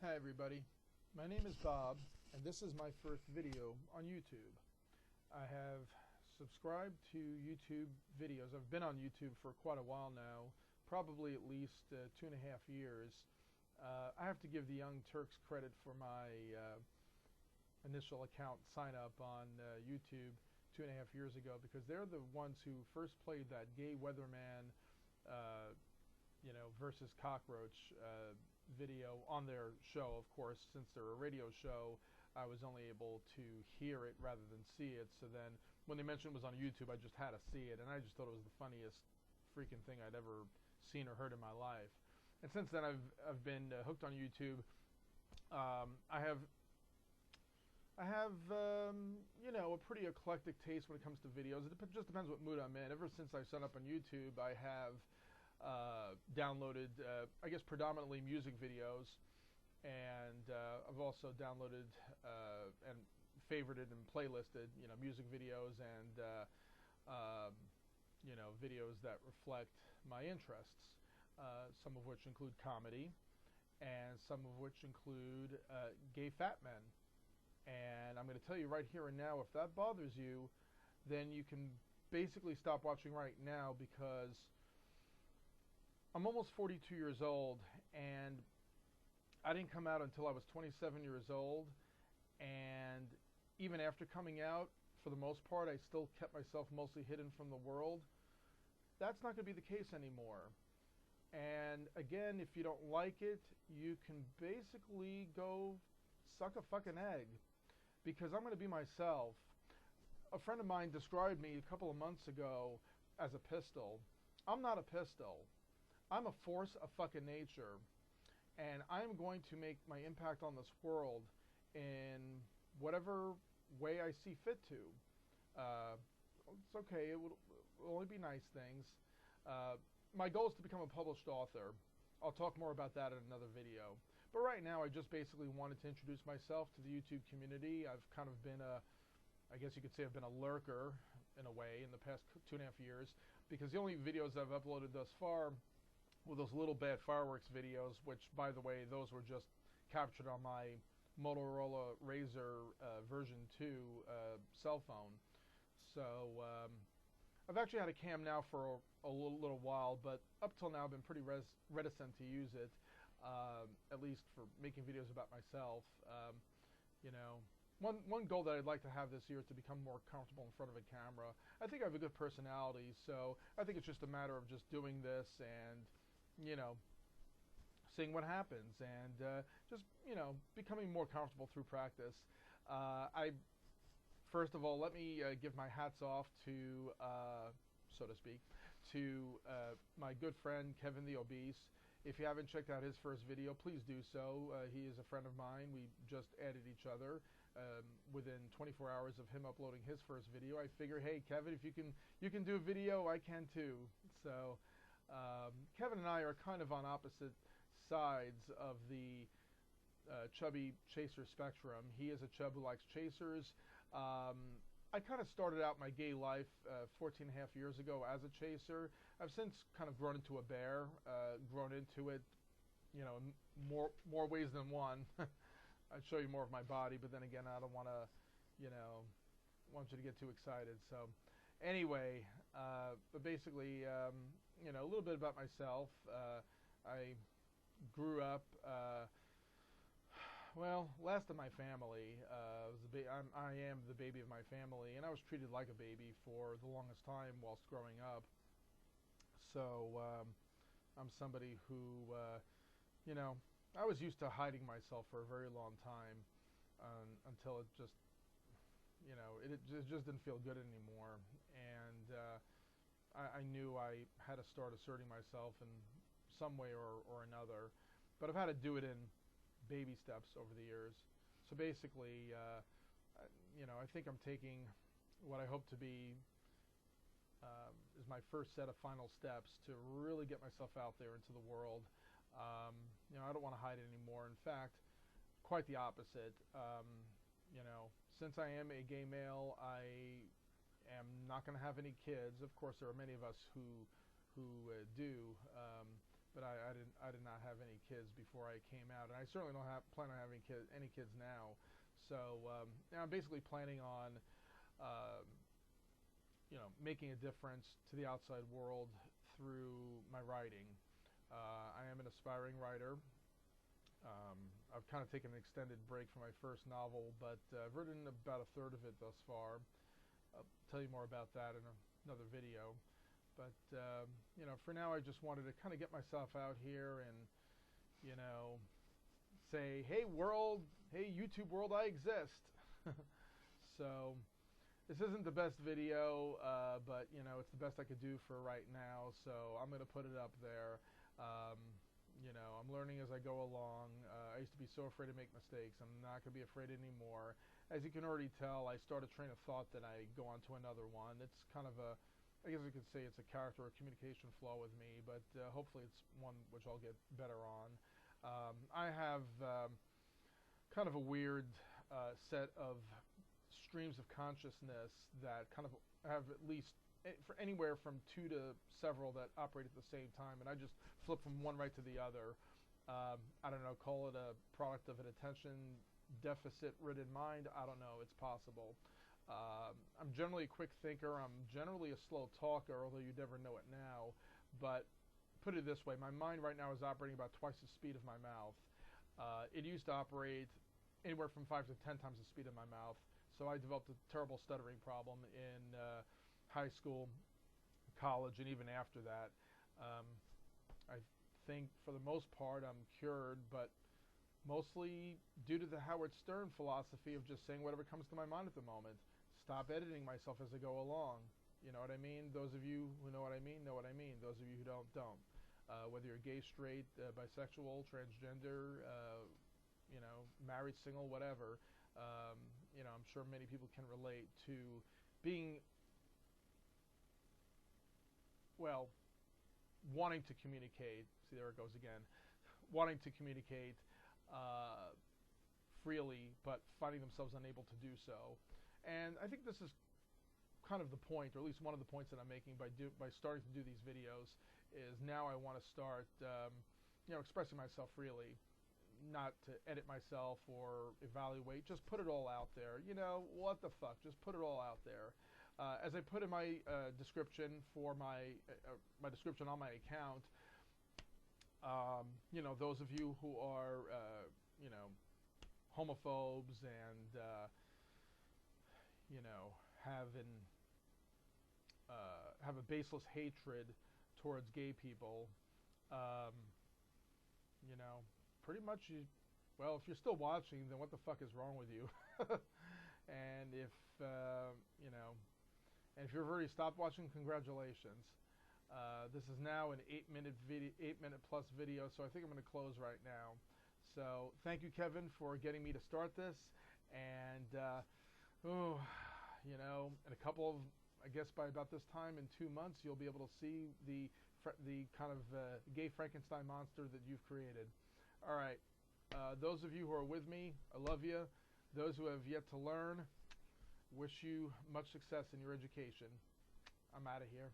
Hi everybody, my name is Bob and this is my first video on YouTube. I have subscribed to YouTube videos. I've been on YouTube for quite a while now, probably at least 2.5 years. I have to give the Young Turks credit for my initial account sign up on YouTube 2.5 years ago, because they're the ones who first played that gay weatherman versus cockroach video on their show. Of course, since they're a radio show, I was only able to hear it rather than see it. So then when they mentioned it was on YouTube, I just had to see it, and I just thought it was the funniest freaking thing I'd ever seen or heard in my life. And since then I've been hooked on YouTube. I have a pretty eclectic taste when it comes to videos. It just depends what mood I'm in. Ever since I set up on YouTube, I have downloaded, I guess, predominantly music videos, and I've also downloaded and favorited and playlisted, music videos and videos that reflect my interests. Some of which include comedy, and some of which include gay fat men. And I'm going to tell you right here and now, if that bothers you, then you can basically stop watching right now, because I'm almost 42 years old, and I didn't come out until I was 27 years old. And even after coming out, for the most part, I still kept myself mostly hidden from the world. That's not going to be the case anymore. And again, if you don't like it, you can basically go suck a fucking egg, because I'm going to be myself. A friend of mine described me a couple of months ago as a pistol. I'm not a pistol. I'm a force of fucking nature, and I'm going to make my impact on this world in whatever way I see fit to. It's okay, it will only be nice things. My goal is to become a published author. I'll talk more about that in another video. But right now, I just basically wanted to introduce myself to the YouTube community. I've kind of been I guess you could say I've been a lurker in a way in the past 2.5 years, because the only videos I've uploaded thus far were those little bad fireworks videos, which, by the way, those were just captured on my Motorola Razr version 2 cell phone. So I've actually had a cam now for a little while, but up till now I've been pretty reticent to use it, at least for making videos about myself. One goal that I'd like to have this year is to become more comfortable in front of a camera. I think I have a good personality, so I think it's just a matter of just doing this and seeing what happens, and just becoming more comfortable through practice. First of all, let me give my hats off to, so to speak, to my good friend Kevin the Obese. If you haven't checked out his first video, please do so. He is a friend of mine. We just added each other within 24 hours of him uploading his first video. I figure, hey Kevin, if you can do a video, I can too. So Kevin and I are kind of on opposite sides of the chubby chaser spectrum. He is a chub who likes chasers. I kind of started out my gay life 14.5 years ago as a chaser. I've since kind of grown into a bear, grown into it, more ways than one. I'd show you more of my body, but then again, I don't want to, want you to get too excited. So anyway, but basically, a little bit about myself. I grew up, last of my family. I am the baby of my family, and I was treated like a baby for the longest time whilst growing up. So I'm somebody who, I was used to hiding myself for a very long time, until it just, it just didn't feel good anymore. And I knew I had to start asserting myself in some way or another, but I've had to do it in baby steps over the years. So basically, I think I'm taking what I hope to be is my first set of final steps to really get myself out there into the world. I don't want to hide it anymore. In fact, quite the opposite. Since I am a gay male, I am not going to have any kids. Of course, there are many of us who do, but I did not have any kids before I came out, and I certainly don't plan on having any kids now. So now I'm basically planning on, making a difference to the outside world through my writing. I am an aspiring writer. I've kind of taken an extended break from my first novel, but I've written about a third of it thus far. I'll tell you more about that in another video. But, for now I just wanted to kind of get myself out here and, say, hey world, hey YouTube world, I exist. So, this isn't the best video, but, it's the best I could do for right now, so I'm going to put it up there. I'm learning as I go along. I used to be so afraid to make mistakes. I'm not going to be afraid anymore. As you can already tell, I start a train of thought, then I go on to another one. It's kind of I guess you could say it's a character or communication flaw with me, but hopefully it's one which I'll get better on. I have kind of a weird set of streams of consciousness that kind of have at least for anywhere from 2 to several that operate at the same time, and I just flip from one right to the other. I don't know, call it a product of an attention deficit-ridden mind. I don't know, it's possible. I'm generally a quick thinker. I'm generally a slow talker, although you never know it now. But put it this way, my mind right now is operating about twice the speed of my mouth. It used to operate anywhere from 5 to 10 times the speed of my mouth. So I developed a terrible stuttering problem in high school, college, and even after that. I think for the most part I'm cured, but mostly due to the Howard Stern philosophy of just saying whatever comes to my mind at the moment. Stop editing myself as I go along. You know what I mean? Those of you who know what I mean, know what I mean. Those of you who don't, don't. Whether you're gay, straight, bisexual, transgender, married, single, whatever, I'm sure many people can relate to being, wanting to communicate. See, there it goes again. Wanting to communicate freely, but finding themselves unable to do so. And I think this is kind of the point, or at least one of the points that I'm making by starting to do these videos, is now I want to start, expressing myself freely, not to edit myself or evaluate. Just put it all out there. What the fuck? Just put it all out there. As I put in my description for my description on my account, those of you who are, homophobes and, have a baseless hatred towards gay people, pretty much, if you're still watching, then what the fuck is wrong with you? And if, and if you've already stopped watching, congratulations. This is now an 8-minute plus video, so I think I'm going to close right now. So thank you, Kevin, for getting me to start this. And, in a couple of, I guess by about this time in 2 months, you'll be able to see the kind of gay Frankenstein monster that you've created. All right. Those of you who are with me, I love you. Those who have yet to learn, wish you much success in your education. I'm out of here.